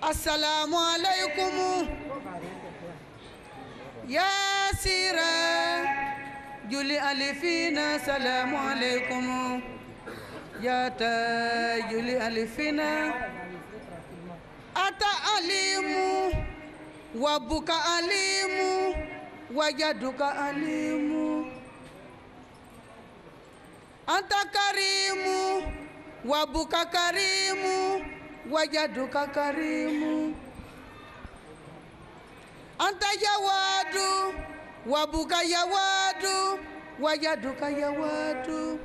Assalamu alaikum ya sira juli alifina. Assalamu alaikum ya ta juli alifina. Ata alimu wabuka alimu wajaduka alimu. Anta karimu wabuka karimu wajaduka karimu. Anta yawadu wabuka yawadu wajaduka yawadu.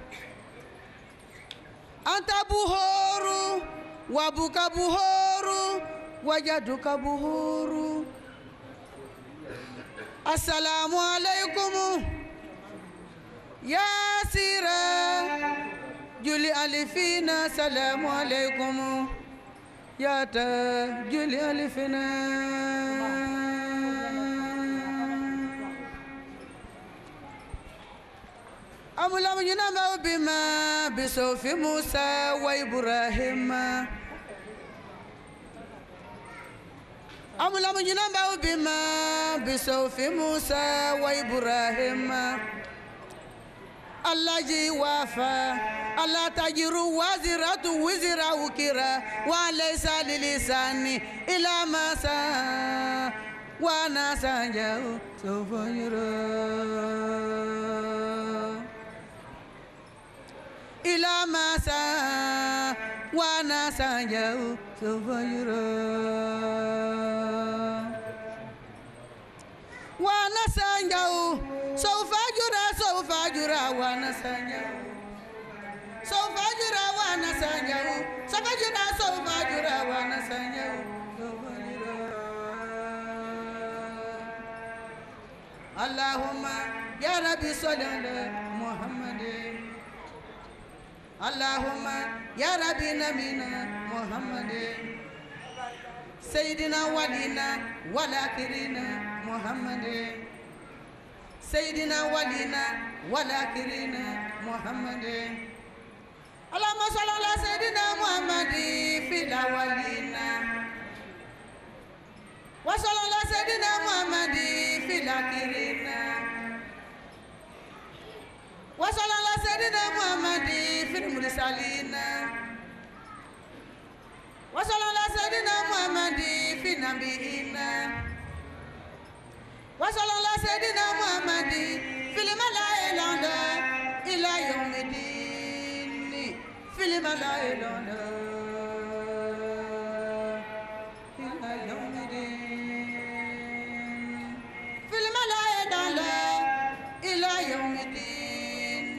Anta buhoru wabuka buhoru wajaduka buhoru. Assalamu alaikum ya sira juli alifina. Assalamu alaikum ya ta juli alifina. Amulamu yunama bima bisofi Musa wa Ibrahim. Amulamu yunama bima bisofi Musa wa Ibrahim. Allah ji wafa Allah tajiru waziratu wizira ukira wa laysa lilisani ila masa wa nasanja sofayura ila masa wa nasanja sofayura wa nasanja Sofajura wana sanya, Sofajura wana sanya, Sofajura wana sanya. Allahumma ya Rabbi salli ala Muhammad. Allahumma ya Rabbi namina Muhammad. Sayyidina walina walakirina Muhammad. Sayyidina walina walakirina Muhammad. Allahumma salli ala Sayyidina Muhammad fil awwalina wa salli ala Sayyidina Muhammad fil akhirina wa salli ala Sayyidina Muhammad fil mursalina wa salli ala Sayyidina Muhammad fil nabiyina wa sallallahu sayyidina Muhammad fil malaa'ila ila yawmiddin fil malaa'ila ila yawmiddin fil malaa'ila ila yawmiddin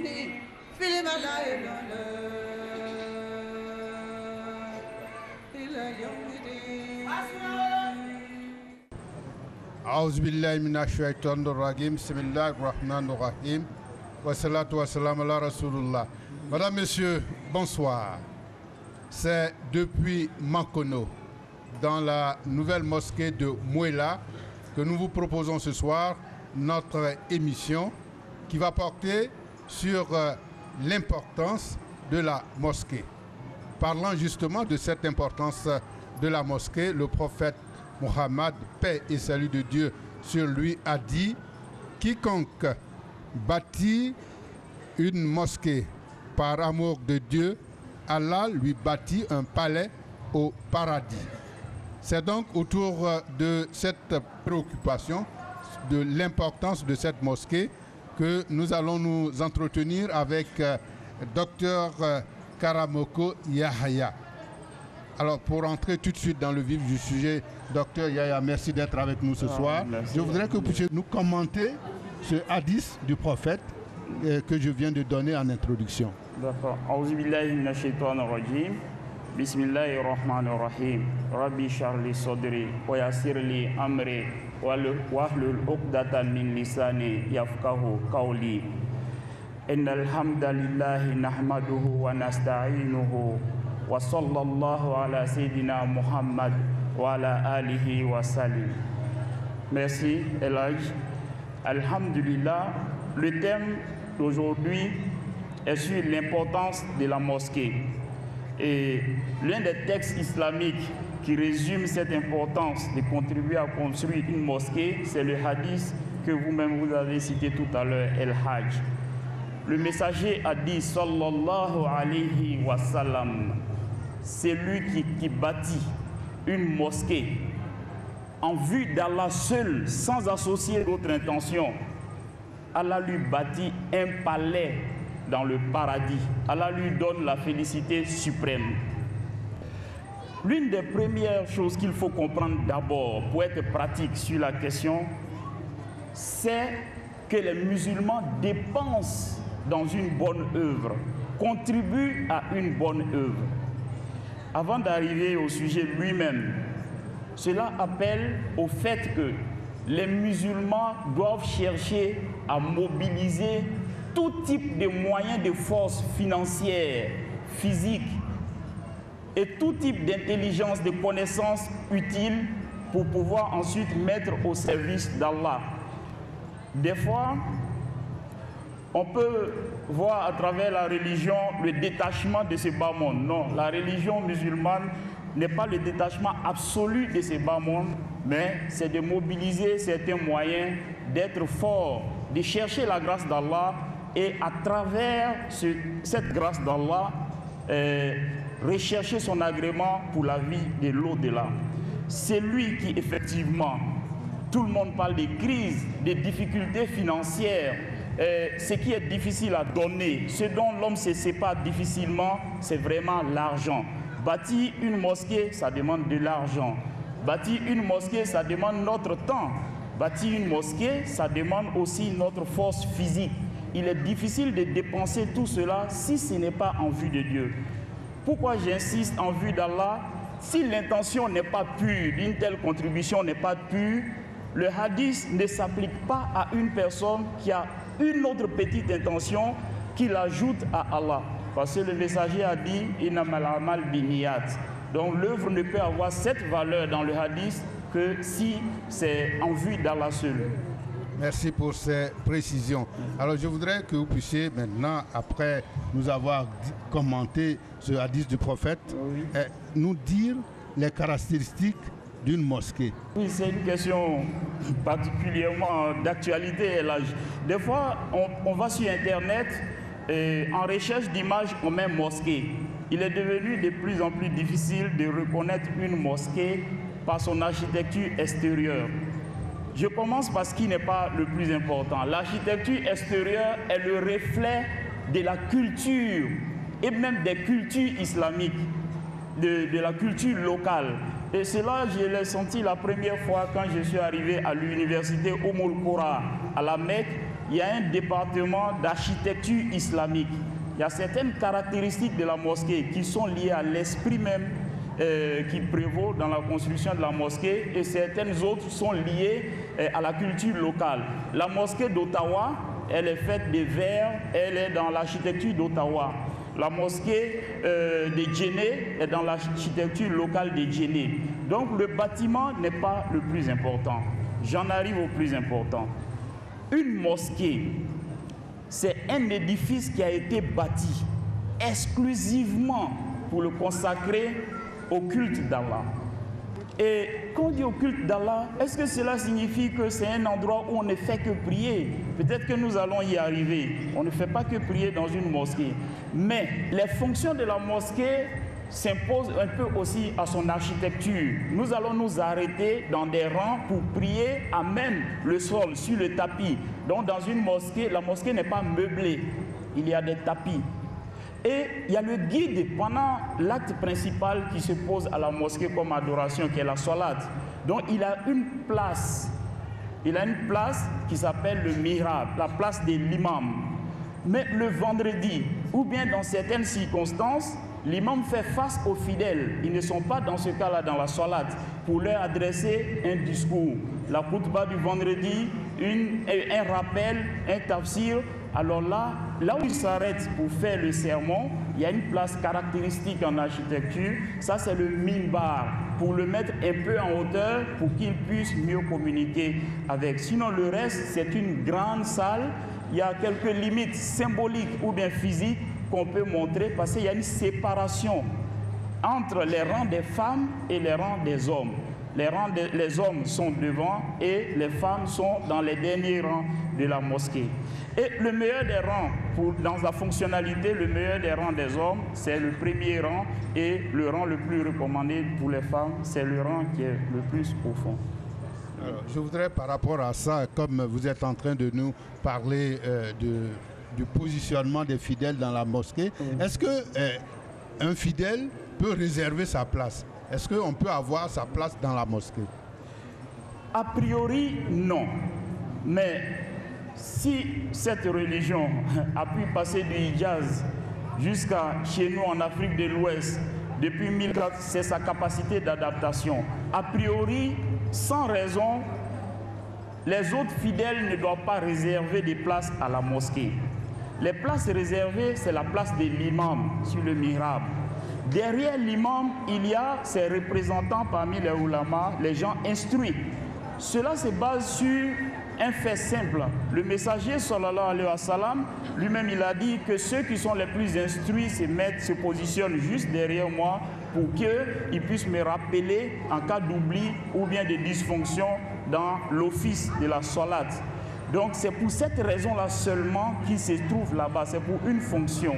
fil malaa'ila ila yawmiddin. أعوذ بالله من الشيطان الرجيم بسم الله الرحمن الرحيم والصلاة والسلام على رسول الله. Madame, Messieurs, bonsoir. C'est depuis Mankono, dans la nouvelle mosquée de Mouela, que nous vous proposons ce soir notre émission qui va porter sur l'importance de la mosquée. Parlant justement de cette importance de la mosquée, le prophète Mohammed, paix et salut de Dieu sur lui, a dit: quiconque bâtit une mosquée par amour de Dieu, Allah lui bâtit un palais au paradis. C'est donc autour de cette préoccupation, de l'importance de cette mosquée, que nous allons nous entretenir avec Dr Karamoko Yahaya. Alors, pour entrer tout de suite dans le vif du sujet, Docteur Yahaya, merci d'être avec nous ce soir. Je voudrais que vous puissiez nous commenter ce hadith du prophète que je viens de donner en introduction. D'accord. Auzubillahi minash shaitanir rajim. Bismillahir rahmanir rahim. Rabbi shrah sadri wa yassir li amri wahlul 'uqdatan min lisani yafqahu qawli. Innal hamdalillahi nahmaduhu wa nasta'inuhu wa sallallahu ala sayyidina Muhammad wa ala alihi wa sallim. Merci Elhadj. Alhamdulillah, le thème d'aujourd'hui est sur l'importance de la mosquée. Et l'un des textes islamiques qui résume cette importance de contribuer à construire une mosquée, c'est le hadith que vous-même vous avez cité tout à l'heure, El Hajj. Le messager a dit, sallallahu alayhi wa sallam, c'est lui qui bâtit une mosquée en vue d'Allah seul, sans associer d'autres intentions. Allah lui bâtit un palais dans le paradis. Allah lui donne la félicité suprême. L'une des premières choses qu'il faut comprendre d'abord pour être pratique sur la question, c'est que les musulmans dépensent dans une bonne œuvre, contribuent à une bonne œuvre. Avant d'arriver au sujet lui-même, cela appelle au fait que les musulmans doivent chercher à mobiliser tout type de moyens de force financière, physique et tout type d'intelligence, de connaissances utiles pour pouvoir ensuite mettre au service d'Allah. Des fois, on peut voir à travers la religion le détachement de ce bas monde. Non, la religion musulmane n'est pas le détachement absolu de ce bas monde, mais c'est de mobiliser certains moyens, d'être fort, de chercher la grâce d'Allah et à travers cette grâce d'Allah, rechercher son agrément pour la vie de l'au-delà. C'est lui qui effectivement, tout le monde parle des crises, des difficultés financières, ce qui est difficile à donner, ce dont l'homme se sépare difficilement, c'est vraiment l'argent. Bâtir une mosquée, ça demande de l'argent. Bâtir une mosquée, ça demande notre temps. Bâtir une mosquée, ça demande aussi notre force physique. Il est difficile de dépenser tout cela si ce n'est pas en vue de Dieu. Pourquoi j'insiste en vue d'Allah? Si l'intention n'est pas pure, une telle contribution n'est pas pure, le hadith ne s'applique pas à une personne qui a une autre petite intention qui l'ajoute à Allah. Parce que le messager a dit « Innamal amal biniyat ». Donc l'œuvre ne peut avoir cette valeur dans le hadith que si c'est en vue d'Allah seul. Merci pour ces précisions. Alors je voudrais que vous puissiez maintenant, après nous avoir commenté ce hadith du prophète, nous dire les caractéristiques d'une mosquée. Oui, c'est une question particulièrement d'actualité. Des fois, on va sur Internet et en recherche d'images, on met mosquée. Il est devenu de plus en plus difficile de reconnaître une mosquée par son architecture extérieure. Je commence par ce qui n'est pas le plus important. L'architecture extérieure est le reflet de la culture et même des cultures islamiques, de la culture locale. Et cela, je l'ai senti la première fois quand je suis arrivé à l'université Qura à la Mecque. Il y a un département d'architecture islamique. Il y a certaines caractéristiques de la mosquée qui sont liées à l'esprit même qui prévaut dans la construction de la mosquée et certaines autres sont liées à la culture locale. La mosquée d'Ottawa, elle est faite de verre, elle est dans l'architecture d'Ottawa. La mosquée de Djenné est dans l'architecture locale de Djenné. Donc le bâtiment n'est pas le plus important. J'en arrive au plus important. Une mosquée, c'est un édifice qui a été bâti exclusivement pour le consacrer au culte d'Allah. Et quand on dit au culte d'Allah, est-ce que cela signifie que c'est un endroit où on ne fait que prier? Peut-être que nous allons y arriver. On ne fait pas que prier dans une mosquée. Mais les fonctions de la mosquée s'imposent un peu aussi à son architecture. Nous allons nous arrêter dans des rangs pour prier à même le sol, sur le tapis. Donc dans une mosquée, la mosquée n'est pas meublée. Il y a des tapis. Et il y a le guide pendant l'acte principal qui se pose à la mosquée comme adoration, qui est la salat. Donc il a une place. Il a une place qui s'appelle le mihrab, la place de l'imam. Mais le vendredi, ou bien dans certaines circonstances, l'imam fait face aux fidèles. Ils ne sont pas dans ce cas-là dans la salat pour leur adresser un discours. La khutba du vendredi, un rappel, un tafsir. Alors là où il s'arrête pour faire le sermon, il y a une place caractéristique en architecture. Ça, c'est le minbar, pour le mettre un peu en hauteur pour qu'il puisse mieux communiquer avec. Sinon, le reste, c'est une grande salle. Il y a quelques limites symboliques ou bien physiques qu'on peut montrer parce qu'il y a une séparation entre les rangs des femmes et les rangs des hommes. Les hommes sont devant et les femmes sont dans les derniers rangs de la mosquée. Et le meilleur des rangs, dans la fonctionnalité, le meilleur des rangs des hommes, c'est le premier rang, et le rang le plus recommandé pour les femmes, c'est le rang qui est le plus au fond. Alors, je voudrais par rapport à ça, comme vous êtes en train de nous parler du positionnement des fidèles dans la mosquée, est-ce que un fidèle peut réserver sa place? Est-ce qu'on peut avoir sa place dans la mosquée? A priori, non. Mais si cette religion a pu passer du Hijaz jusqu'à chez nous en Afrique de l'Ouest, depuis 1400, c'est sa capacité d'adaptation. A priori, sans raison, les autres fidèles ne doivent pas réserver des places à la mosquée. Les places réservées, c'est la place de l'imam sur le mihrab. Derrière l'imam, il y a ses représentants parmi les ulama, les gens instruits. Cela se base sur un fait simple. Le messager, sallallahu alayhi wa sallam, lui-même, il a dit que ceux qui sont les plus instruits se positionnent juste derrière moi pour qu'ils puissent me rappeler en cas d'oubli ou bien de dysfonction dans l'office de la salat. Donc c'est pour cette raison-là seulement qu'ils se trouvent là-bas, c'est pour une fonction.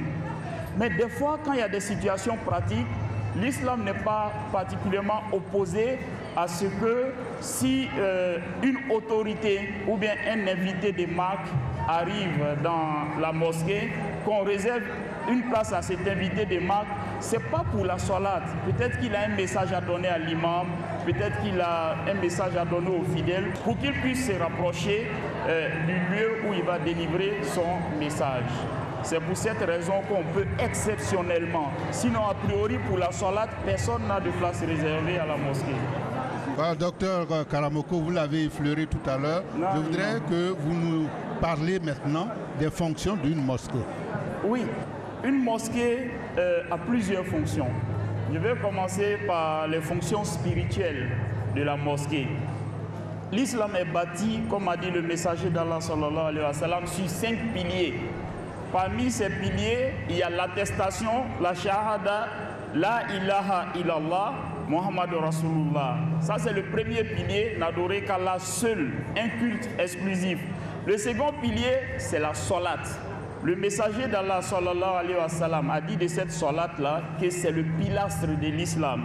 Mais des fois, quand il y a des situations pratiques, l'islam n'est pas particulièrement opposé à ce que si une autorité ou bien un invité de marque arrive dans la mosquée, qu'on réserve une place à cet invité de marque, ce n'est pas pour la salat. Peut-être qu'il a un message à donner à l'imam, peut-être qu'il a un message à donner aux fidèles pour qu'il puisse se rapprocher du lieu où il va délivrer son message. C'est pour cette raison qu'on peut exceptionnellement, sinon a priori pour la salat, personne n'a de place réservée à la mosquée. Voilà, docteur Karamoko, vous l'avez effleuré tout à l'heure. Je voudrais que vous nous parliez maintenant des fonctions d'une mosquée. Oui, une mosquée a plusieurs fonctions. Je vais commencer par les fonctions spirituelles de la mosquée. L'islam est bâti, comme a dit le messager d'Allah sallallahu alayhi wa sallam, sur 5 piliers. Parmi ces piliers, il y a l'attestation, la shahada, la ilaha illallah, Muhammad Rasulullah. Ça, c'est le premier pilier, n'adorer qu'Allah seul, un culte exclusif. Le second pilier, c'est la salat. Le messager d'Allah sallallahu alayhi wa sallam a dit de cette salat-là que c'est le pilastre de l'islam.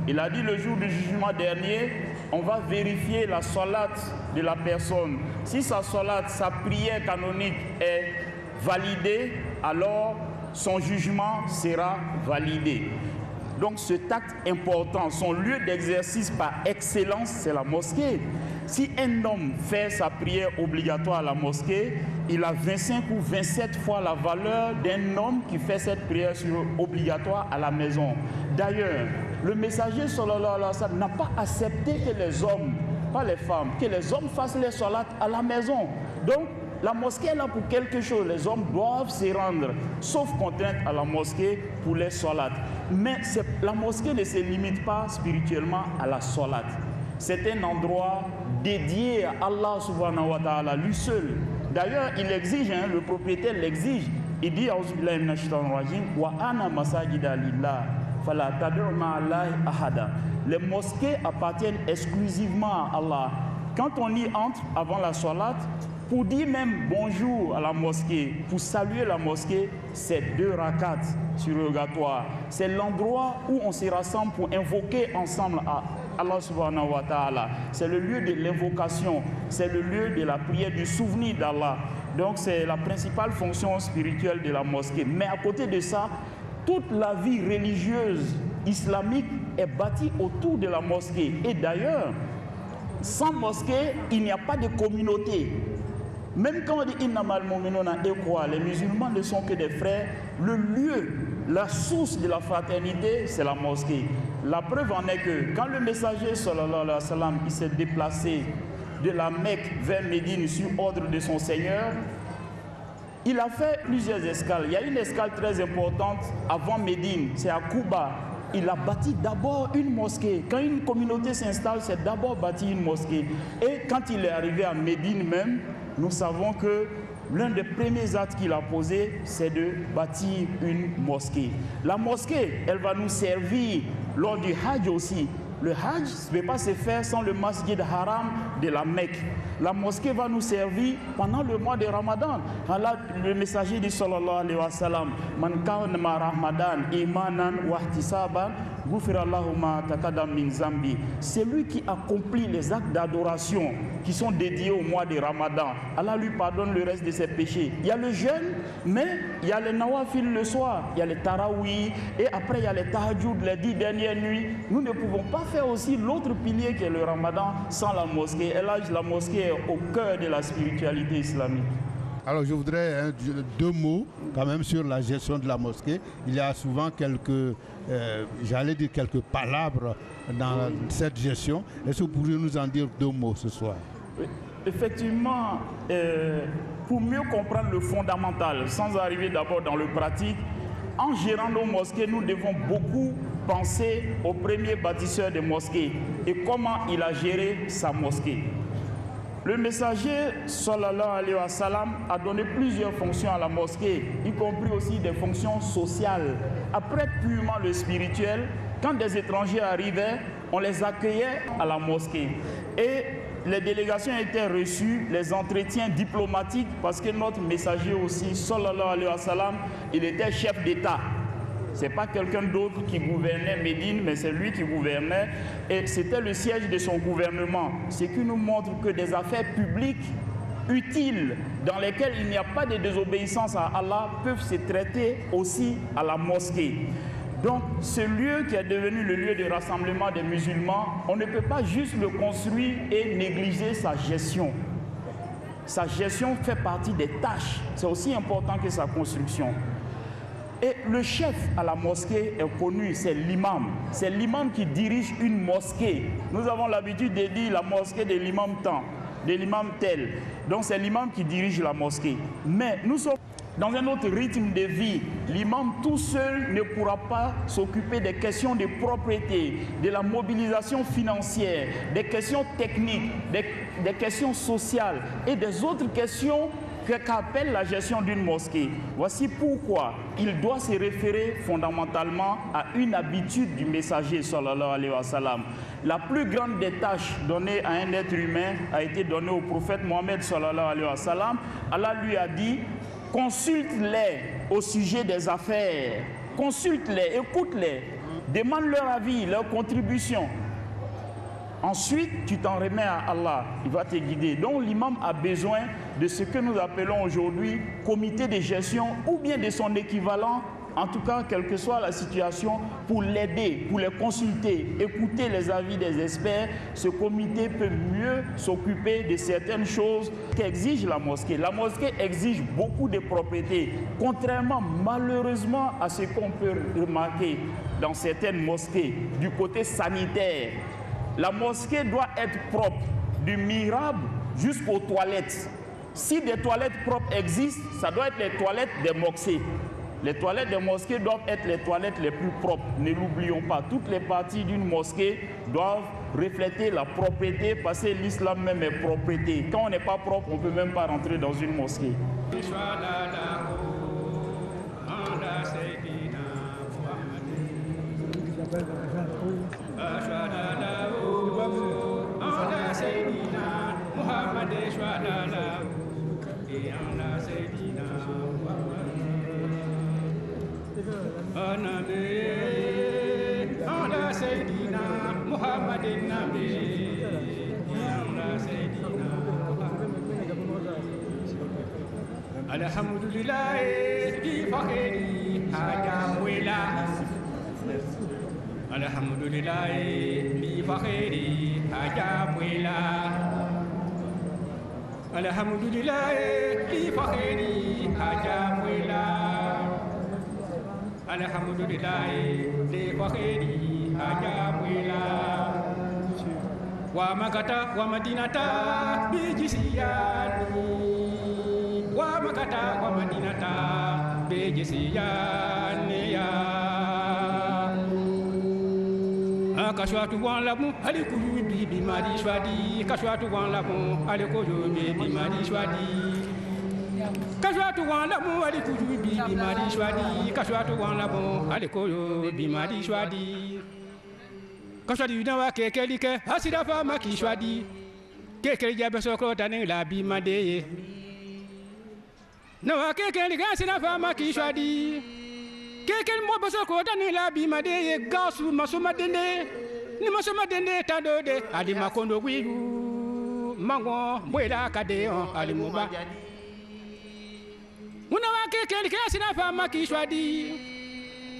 Il a dit le jour du jugement dernier, on va vérifier la salat de la personne. Si sa salat, sa prière canonique est validée, alors son jugement sera validé. Donc cet acte important, son lieu d'exercice par excellence, c'est la mosquée. Si un homme fait sa prière obligatoire à la mosquée, il a 25 ou 27 fois la valeur d'un homme qui fait cette prière obligatoire à la maison. D'ailleurs, le messager sallallahu alayhi wa sallam n'a pas accepté que les hommes, pas les femmes, que les hommes fassent les salats à la maison. Donc, la mosquée est là pour quelque chose. Les hommes doivent s'y rendre, sauf contrainte à la mosquée pour les salats. Mais la mosquée ne se limite pas spirituellement à la salat. C'est un endroit dédié à Allah subhanahu wa ta'ala, lui seul. D'ailleurs, il exige, le propriétaire l'exige. Il dit, A'udhu minash shaitanir rajim, wa ana masajida lillah, fala tad'u ma'allahi ahada. Les mosquées appartiennent exclusivement à Allah. Quand on y entre avant la salat, pour dire même bonjour à la mosquée, pour saluer la mosquée, c'est 2 rakats surrogatoires. C'est l'endroit où on se rassemble pour invoquer ensemble à Allah subhanahu wa ta'ala. C'est le lieu de l'invocation, c'est le lieu de la prière, du souvenir d'Allah. Donc c'est la principale fonction spirituelle de la mosquée. Mais à côté de ça, toute la vie religieuse islamique est bâtie autour de la mosquée. Et d'ailleurs, sans mosquée, il n'y a pas de communauté. Même quand on dit innamal mu'minuna ikhwa, les musulmans ne sont que des frères, le lieu, la source de la fraternité, c'est la mosquée. La preuve en est que quand le messager sallallahu alayhi wa sallam il s'est déplacé de la Mecque vers Médine sur ordre de son Seigneur, il a fait plusieurs escales. Il y a une escale très importante avant Médine, c'est à Kouba. Il a bâti d'abord une mosquée. Quand une communauté s'installe, c'est d'abord bâti une mosquée. Et quand il est arrivé à Médine même, nous savons que l'un des premiers actes qu'il a posé, c'est de bâtir une mosquée. La mosquée, elle va nous servir lors du Hajj aussi. Le Hajj ne peut pas se faire sans le Masjid Haram de la Mecque. La mosquée va nous servir pendant le mois de Ramadan. Allah, le messager dit sallallahu alayhi wa sallam, man kana ma Ramadan imanan wa ihtisaban ghufirallahu ma taqaddama min zambi. C'est lui qui accomplit les actes d'adoration qui sont dédiés au mois de Ramadan. Allah lui pardonne le reste de ses péchés. Il y a le jeûne, mais il y a le nawafil le soir, il y a le tarawih, et après il y a les tahajjud les 10 dernières nuits. Nous ne pouvons pas faire aussi l'autre pilier qui est le Ramadan sans la mosquée. Et là, la mosquée est au cœur de la spiritualité islamique. Alors je voudrais deux mots quand même sur la gestion de la mosquée. Il y a souvent quelques, j'allais dire quelques palabres dans cette gestion. Est-ce que vous pourriez nous en dire deux mots ce soir? Effectivement, pour mieux comprendre le fondamental, sans arriver d'abord dans le pratique, en gérant nos mosquées, nous devons beaucoup penser au premier bâtisseur de mosquées et comment il a géré sa mosquée. Le messager, sallallahu alayhi wa sallam, a donné plusieurs fonctions à la mosquée, y compris aussi des fonctions sociales. Après purement le spirituel, quand des étrangers arrivaient, on les accueillait à la mosquée. Et les délégations étaient reçues, les entretiens diplomatiques, parce que notre messager aussi, sallallahu alayhi wa sallam, il était chef d'État. Ce n'est pas quelqu'un d'autre qui gouvernait Médine, mais c'est lui qui gouvernait. Et c'était le siège de son gouvernement. Ce qui nous montre que des affaires publiques utiles, dans lesquelles il n'y a pas de désobéissance à Allah, peuvent se traiter aussi à la mosquée. Donc, ce lieu qui est devenu le lieu de rassemblement des musulmans, on ne peut pas juste le construire et négliger sa gestion. Sa gestion fait partie des tâches. C'est aussi important que sa construction. Et le chef à la mosquée est connu, c'est l'imam. C'est l'imam qui dirige une mosquée. Nous avons l'habitude de dire la mosquée de l'imam tant, de l'imam tel. Donc c'est l'imam qui dirige la mosquée. Mais nous sommes dans un autre rythme de vie. L'imam tout seul ne pourra pas s'occuper des questions de propriété, de la mobilisation financière, des questions techniques, des questions sociales et des autres questions qu'appelle la gestion d'une mosquée. Voici pourquoi il doit se référer fondamentalement à une habitude du messager sallallahu alayhi wa sallam. La plus grande des tâches données à un être humain a été donnée au prophète Mohammed sallallahu alayhi wa sallam. Allah lui a dit: consulte-les au sujet des affaires, consulte-les, écoute-les, demande leur avis, leur contribution. Ensuite, tu t'en remets à Allah, il va te guider. Donc l'imam a besoin de ce que nous appelons aujourd'hui comité de gestion ou bien de son équivalent, en tout cas, quelle que soit la situation, pour l'aider, pour les consulter, écouter les avis des experts. Ce comité peut mieux s'occuper de certaines choses qu'exige la mosquée. La mosquée exige beaucoup de propriétés, contrairement malheureusement à ce qu'on peut remarquer dans certaines mosquées du côté sanitaire. La mosquée doit être propre, du mihrab jusqu'aux toilettes. Si des toilettes propres existent, ça doit être les toilettes des mosquées. Les toilettes des mosquées doivent être les toilettes les plus propres. Ne l'oublions pas, toutes les parties d'une mosquée doivent refléter la propreté, parce que l'islam même est propreté. Quand on n'est pas propre, on ne peut même pas rentrer dans une mosquée. Alhamdulillah di fakhri haja wila. Alhamdulillah di fakhri haja wila. Alhamdulillah di fakhri haja wila. Alhamdulillah di fakhri haja wila. Wa makata wa madinata bi jisiyani. Wa makata wa madinata bi jisiyani ya. Kashwatu wan lamu alikuyu bi mari shwadi. Kashwatu wan lamu alikuyu bi mari shwadi. Kashwatu wan la mu ali kuju bi mari shwadi kashwatu wan la mu ali koyo bi mari shwadi kashwadi na wa kekeli ke hasira fa maki shwadi kekeli jabe sokro tani la bi made na wa kekeli ke hasira fa maki shwadi kekeli mo be sokro tani la bi made gasu masoma dende ni masoma dende tadode adi makondo wiyu mango boyda kade on ali muba Muna wa kekeli ke sina fama ki shwadi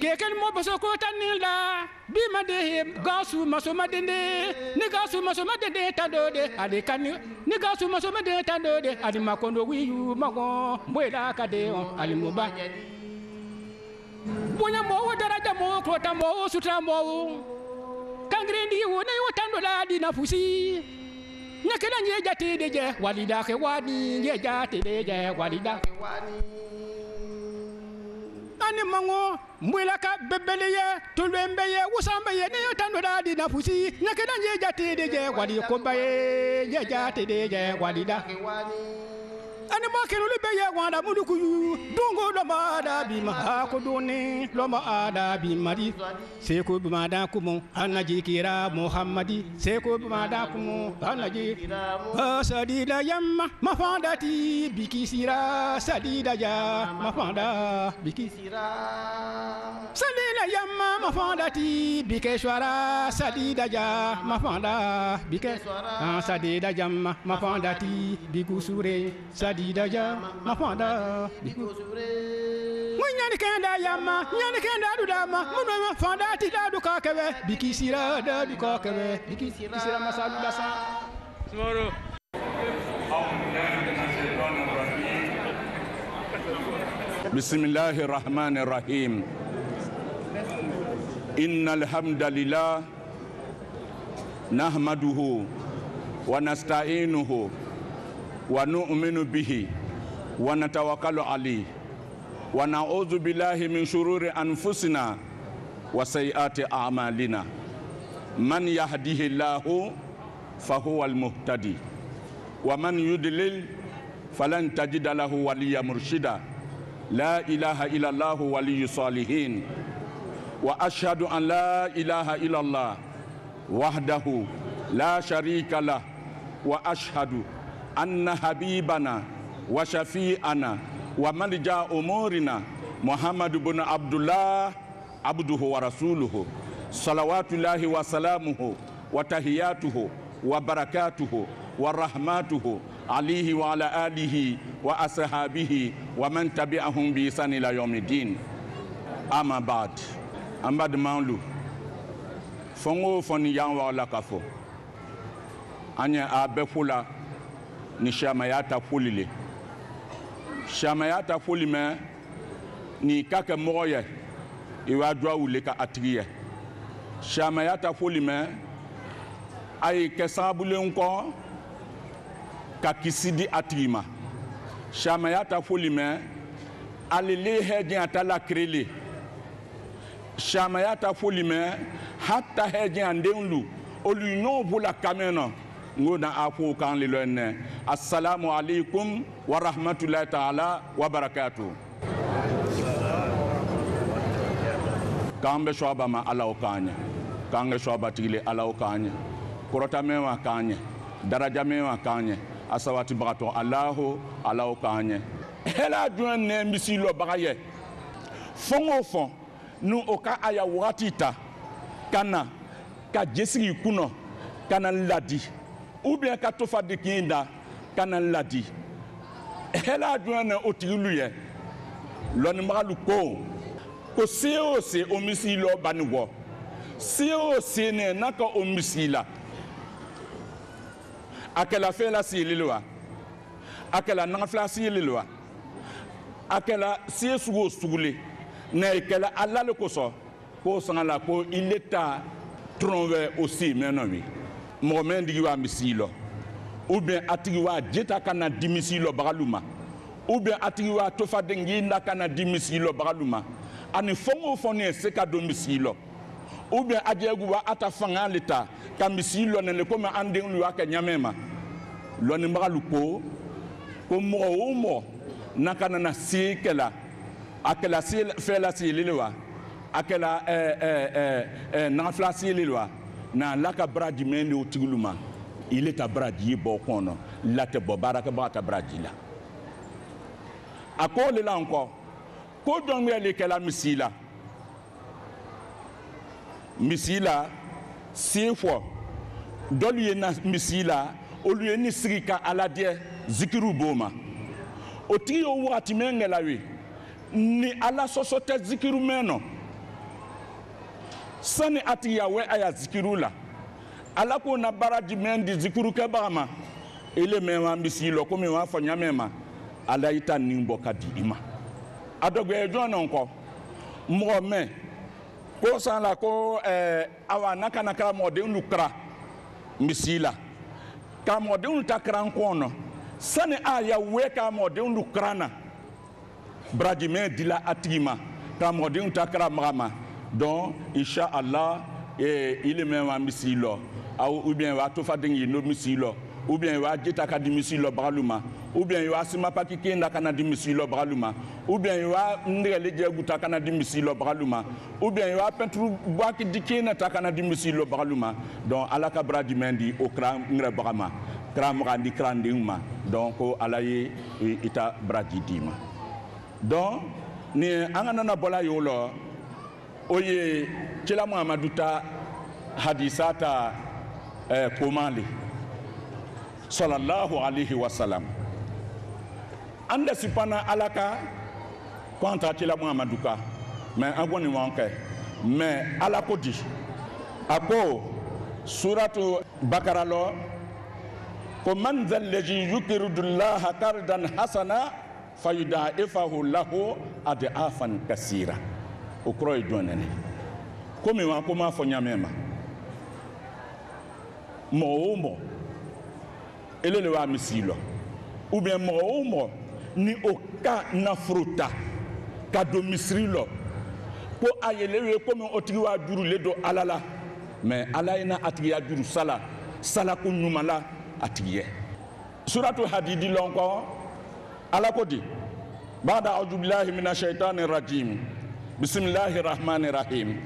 kekeli mo boso ko tanila bi made gasu masoma dende ni gasu masoma dende tadode ade kani ni gasu masoma dende tadode ade makondo wiyu mago boyda kade on ali muba Bonya mo daraja mo ko tambo sutra mo kangrendi wo ne wo tandola dina fusi Nakena nyeja tedeje walida ke wani nyeja tedeje walida ke wani Ani mango mwilaka bebeleye tulembeye usambeye ne yotando dadi na fusi nakena nyeja tedeje wali kombaye nyeja tedeje walida ke wani Ani makenu libeye wanda muduku dungo loma da bima akuduni loma ada bimari seko bimada kumu anajikira Muhammadi seko bimada kumu anajikira sadida yamma mafandati bikisira sadida ya mafanda bikisira sadida yamma mafandati bikeshwara sadida ya mafanda bikeshwara sadida yamma mafandati bikusure sadida ya mafanda bikusure Munyani kenda yamma nyani kenda dudama munwa fanda ti dadu kakebe bikisira dadu kakebe bikisira masalu dasa Tomorrow Bismillahir Rahmanir Rahim Innal hamdalillah nahmaduhu wa nasta'inuhu wa nu'minu bihi wa natawakkalu alayhi wa na'udzu billahi min shururi anfusina wa sayyiati a'malina man yahdihillahu fahuwal muhtadi wa man yudlil falan tajida lahu waliyyan murshida la ilaha illallah waliyyus salihin wa ashhadu an la ilaha illallah wahdahu la sharika lah wa ashhadu anna habibana wa shafi'ana wa malja umurina Muhammad ibn Abdullah abduhu wa rasuluhu salawatullahi wa salamuhu wa tahiyatuhu wa barakatuhu wa rahmatuhu alihi wa ala alihi wa ashabihi wa man tabi'ahum bi ihsan ila yawmiddin amma ba'd ambad manlu fongo foni yanwa la kafo anya abefula ni shamayata fulile shamayata fulime ni kake moye iwa dwa wule ka atriye shamayata fulime ay kesabule nko ka kisidi atrima shamayata fulime alele hedin atala krele shamayata fulime hatta hedin andenlu oluno bula kamena ngoda afu kan lilone assalamu alaikum wa rahmatullahi ta'ala wa barakatuh kambe shoba ma ala okanya kange shoba tile ala okanya korota mewa kanya daraja mewa kanya asawati bagato Allahu ala okanya hela duan ne misilo bagaye fongo fon nu oka aya watita kana ka jesiri kuno kana ladi ou bien ka tofa de kinda kana ladi hela duan otiluye loni magalu ko se o misilo banwo se ne naka o misila akela fela sililwa akela nafla sililwa akela siesugo sugule na ikela alale koso ko sangala ko ileta tronve aussi menowi mo mendi wa misilo ou bien atigi wa jeta kana dimisilo bagaluma ou bien atigi wa tofa dengi ndakana dimisilo bagaluma ani fongo foni seka domisilo ou bien adjegu wa atafanga leta kamisilo ne ko ma andeng lu aka nyamema loni magalu ko mo nakana na si kela akela si fela si lilwa akela na fla si lilwa na laka braji mendi utiguluma ile ta braji bo kono late bo baraka ba ta braji la akole la encore ko don le kela misila c'est fois dolu na misila olu ni sirika aladie zikiru boma oti o wati mengela wi ni ala sosote zikiru meno sani ati yawe aya zikiru la ala ko na baraji mendi zikiru ke bama ele mema misilo ko me wa fanya mema ala ita nimbo kadi ima adogwe jona nko mo me ko sala ko awa naka mode lukra misila ka mode takra nkono sane aya we ka mode lukrana bradime dila atima ka mode takra mama donc insha Allah il est même misilo ou bien wa to fadin no misilo ou bien wa jeta ka di misilo braluma ou bien wa sima pa kikenda kana di misilo braluma ou bien wa ndele jeguta kana di misilo braluma ou bien wa pentru boaki dikena ta kana di misilo braluma donc ala ka bradi mendi o kram ngre brama kram randi krandingma donc alaye ita bradi dima donc ni angana na bola yolo oye kila muhammaduta hadisata komali sallallahu alayhi wa sallam anda sipana alaka kontra kila muhammaduka mais aboni wanke mais alako di ako suratu bakara lo ko man zal ladhi yukridullaha qardan hasana fayudaifahu lahu adafan kasira o kroy donene komi wa ko ma fo nyamema mo elele wa misilo ou bien mo ni oka na fruta ka do misrilo ko ayelewe ko mo otigi wa duru le do alala mais alaina atigi ya duru sala ko nyumala atigi suratu hadidi lonko ala ko di bada a'udhu billahi minash shaitani rajim bismillahir rahmanir rahim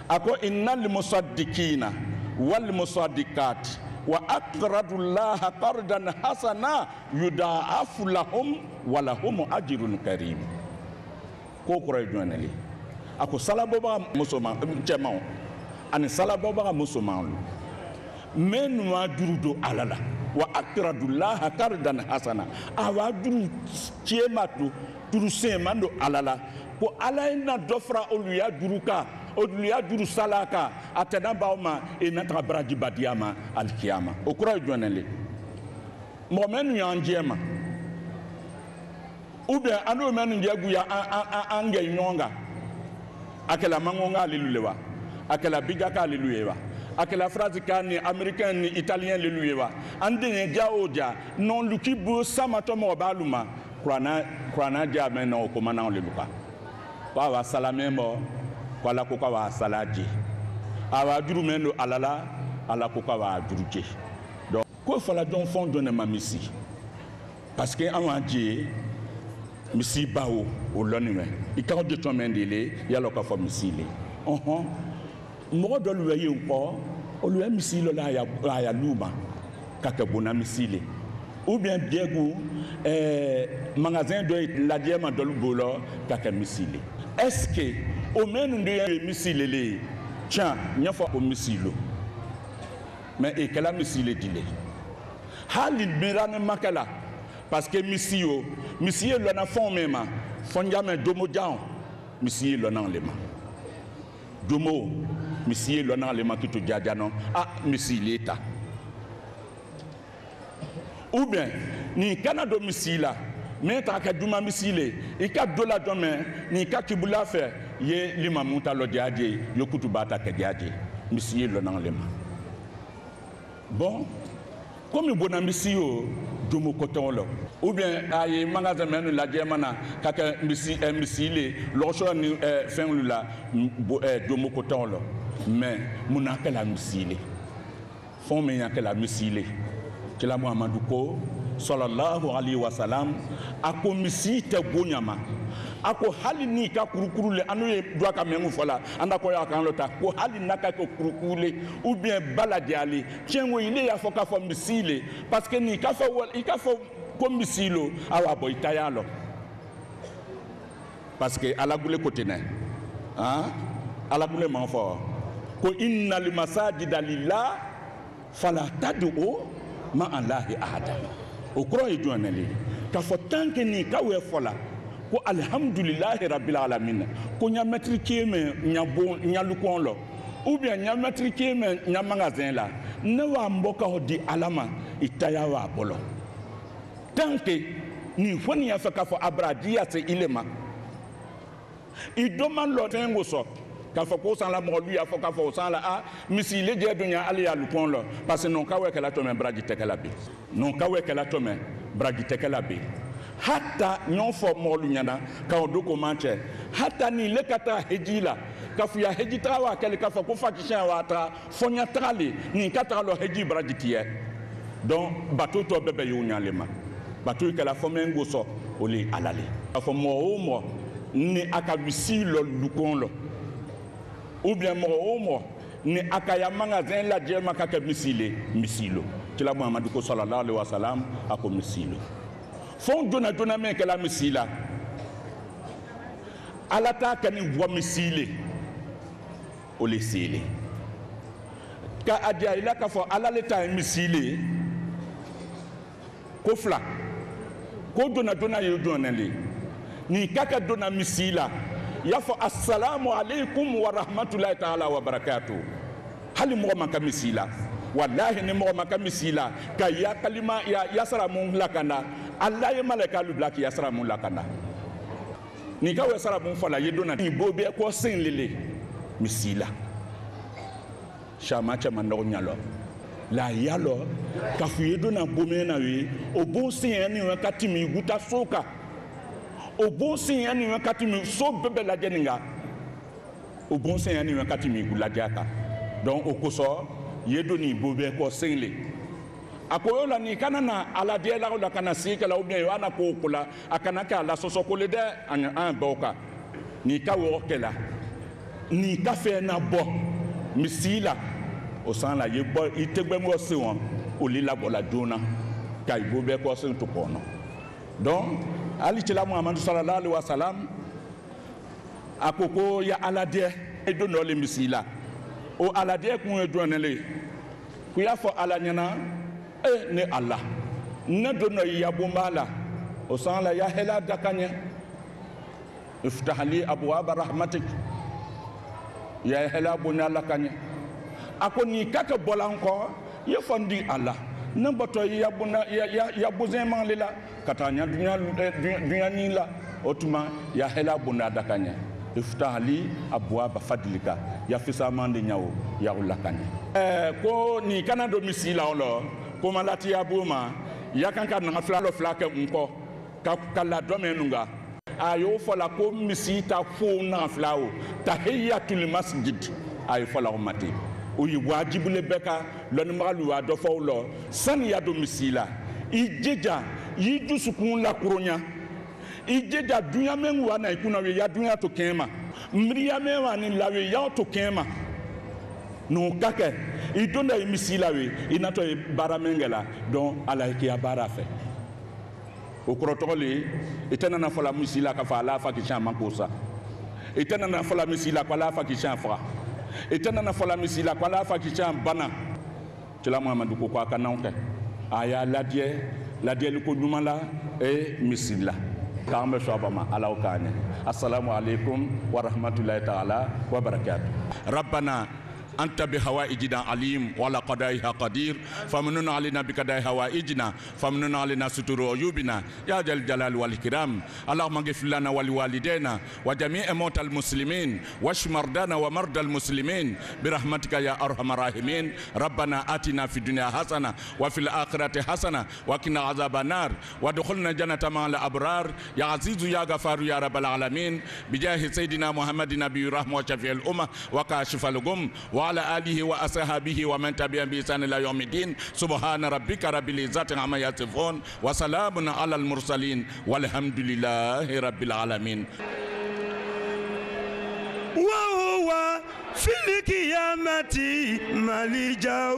ako innal musaddiqina wal musaddiqat wa aqradu allaha qardan hasana yudaafu lahum wa lahum ajrun karim ko koy jonali ako salabo ba musoma cema ani salabo ba musoma men wa durudo alala wa aqradu allaha qardan hasana awa duru cematu duru semando alala ko alaina dofra oluya duruka oluya duru salaka atana bauma e natra braji badiama alkiyama okura jonale momenu yanjema ube anu menu njegu ya ange nyonga akela mangonga aleluya akela bigaka aleluya akela phrase kani américain ni italien aleluya ande jaodia non lukibu samatomo baluma krana dia mena okomana leluka kwa wa salamemo kwa la ko wa salaji awa duru meno alala ala ko wa duruje donc ko fala don fond donner ma misi parce que en adie misi bawo o lonime ikaw de to mendele yalo ka fo misile mo do lu ye nko o lu misile la ya luma kaka bona misile ou bien diegu magasin de la diema do lu bolo kaka misile est-ce que au menu de misile tiens nyafa o misilo mais et quelle misile dile halil mirane makala parce que misio le na fond même fonjame domo down misio le na lema domo misio le na lema kitu jajano misileta ou bien ni canado misila mais ta ka duma misile e ka dola dome ni ka kibula fe ye limamuta lo diaje yokutu bata ke diaje misile le na lema bon comme bona misio domo kotolo ou bien ay magasin menu la diamana kaka misile lo so ni fin lula domo kotolo mais munaka la misile fon me yakela misile kila Muhammadu ko sallallahu alaihi wasallam ako misi te gonyama ako hali ni ka kurukuru le anu ye doa ka mengu fola anda ko ya kan lota ko hali naka ko kurukule ou bien baladiali tiengo ile ya foka fo misile parce que ni ka fo ko misilo awa boy tayalo parce que ala gule kotene hein ala gule man fo ko innal masajida lillah fala tad'u ma allahi ahada o kro e jonale ka fo tanke ni ka we fola ko alhamdulillahi rabbil alamin ko nya metri keme nya bon nya lukon lo ou bien nya metri keme nya magasin la ne wa mboka ho di alama itaya wa bolo tanke ni foni ya faka fo abradia se ilema i doman lo tengo so ka fo ko san la mo lui ya fo ka fo san la a misi le je dunya ali ya lukon lo parce que non ka we kala to men bragi tekela bi non ka we kala to men bragi tekela bi hata nyonfo molu nyana ka odoko manche hata ni lekata hejila ka fu ya hejita wa kele ka fo ko fakisha wa ta fonya trali ni kata lo heji brajitie donc bateau to bebe yo nyalema bateau kala fo mengo so oli alale fo mo ni akabisi lo lukon lo ou bien mo ni akaya magasin la jema ka misilo kila Muhammad ko sallallahu alaihi wasallam ako misilo fon dona men kala misila alata kani wa misile o le sile ka adia ila ka fo ala leta misile ko fla ko dona yo donale ni kaka dona misila ya fo assalamu alaikum wa rahmatullahi ta'ala wa barakatuh hali mo man ka misila wallahi ni mo man ka misila ka ya kalima ya yasra mun lakana Allah ye malaka lu blaki yasra mun lakana ni ka we sara mun fala yedona ni bobe ko sen lele misila chama chama ndo nyalo la yalo ka fu yedona bomena wi o bon sen ni wa katimi guta soka o bon sen ni wa katimi so bebe la jeninga o bon sen ni wa katimi gula jaka donc o koso yedoni bobe ko sen le akoyola ni kanana ala de la kana sika la ubye wana ko kula akana ka la soso ko le de an boka ni ka wo kela ni ka fe na bo misila o san la yebo itegbe mo se won o li la bola dona ka ibo be ko se to kono donc ali tila Muhammad sallallahu alaihi wasallam akoko ya ala de edo no le misila o ala de ku edo nele ku ya fo ala nyana ne Allah ne dono yabumbala o san la ya hela dakanya iftah li abwaab rahmatik ya hela bunya lakanya ako ni kaka bolanko ye fondi Allah ne boto yabuna ya buzema lela katanya dunya ni la otuma ya hela bunya dakanya iftah li abwaab fadlika ya fisamande nyawo ya lakanya ko ni kana domicile on koma lati ya buma yakanka na flalo flake unko ka la domenunga ayo fola ko misita fo na flawo tahiyatul masjid ayo fola umati o yi wajibu le beka lo ni magalu wa do fo lo san ya do misila ijeja yidu sukun la kuronya ijeja dunya mengu wa na ikuna we ya dunya to kema mriya mewa ni lawe ya to kema no kake idonda misila we inato bara mengela don ala ki abara fe o krotoli itana na fola misila ka fa la fa ki chama kosa itana na fola misila kwa la fa ki chama itana na fola misila kwa la fa ki chama bana tila Muhammad ko kwa kanonke aya ladie ko dumala e misila kama shobama ala okane assalamu alaikum wa rahmatullahi ta'ala wa barakatuh rabbana أنت بهوائجنا عليم ولا قضائها قدير فمنن علينا بقضاء هوائجنا فمنن علينا ستر عيوبنا يا ذا الجلال والإكرام اللهم اغفر لنا ولوالدينا وجميع موتى المسلمين واشف مرضانا ومرضى المسلمين برحمتك يا أرحم الراحمين ربنا آتنا في الدنيا حسنة وفي الآخرة حسنة وقنا عذاب النار وادخلنا جنة مع الأبرار يا عزيز يا غفار يا رب العالمين بجاه سيدنا محمد نبي الرحمة وشفيع الأمة وكاشف الغم وعلى آله وأصحابه ومن تبعهم بإحسان إلى يوم الدين سبحان ربك رب العزة عما يصفون وسلام على المرسلين والحمد لله رب العالمين. وهو في القيامة ملجأ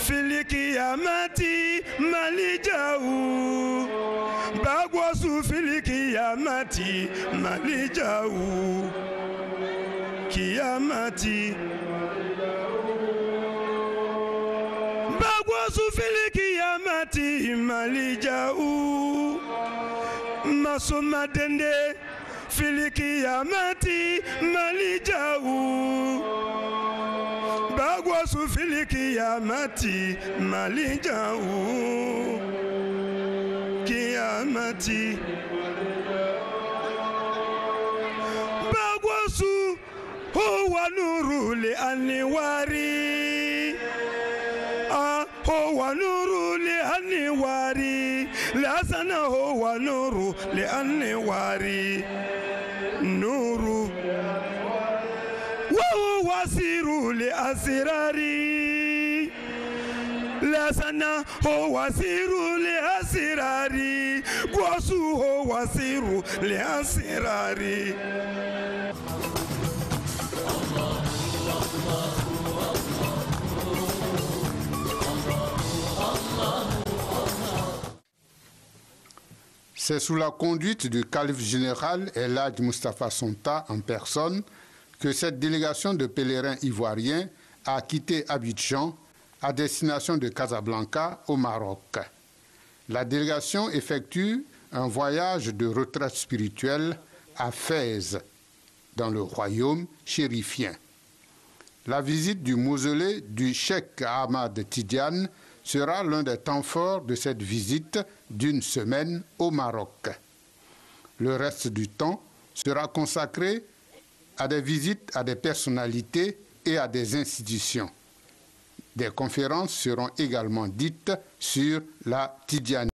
في القيامة ملجأ باغوس في القيامة ملجأ قيامتي باغوس في القيامة ملجأ مسوما دندي في القيامة ملجأ باغوس في القيامة ملجأ قيامتي باغوس هو نور لأنوار هو نور لأنوار لازنا هو نور لأنوار نور وهو سر لأسراري لازنا هو سر لأسراري قوسو هو سر لأسراري. C'est sous la conduite du calife général El Hadj Moustapha Sonta en personne que cette délégation de pèlerins ivoiriens a quitté Abidjan à destination de Casablanca au Maroc. La délégation effectue un voyage de retraite spirituelle à Fès, dans le royaume chérifien. La visite du mausolée du Cheikh Ahmad Tidiane sera l'un des temps forts de cette visite d'une semaine au Maroc. Le reste du temps sera consacré à des visites à des personnalités et à des institutions. Des conférences seront également dites sur la Tidjane.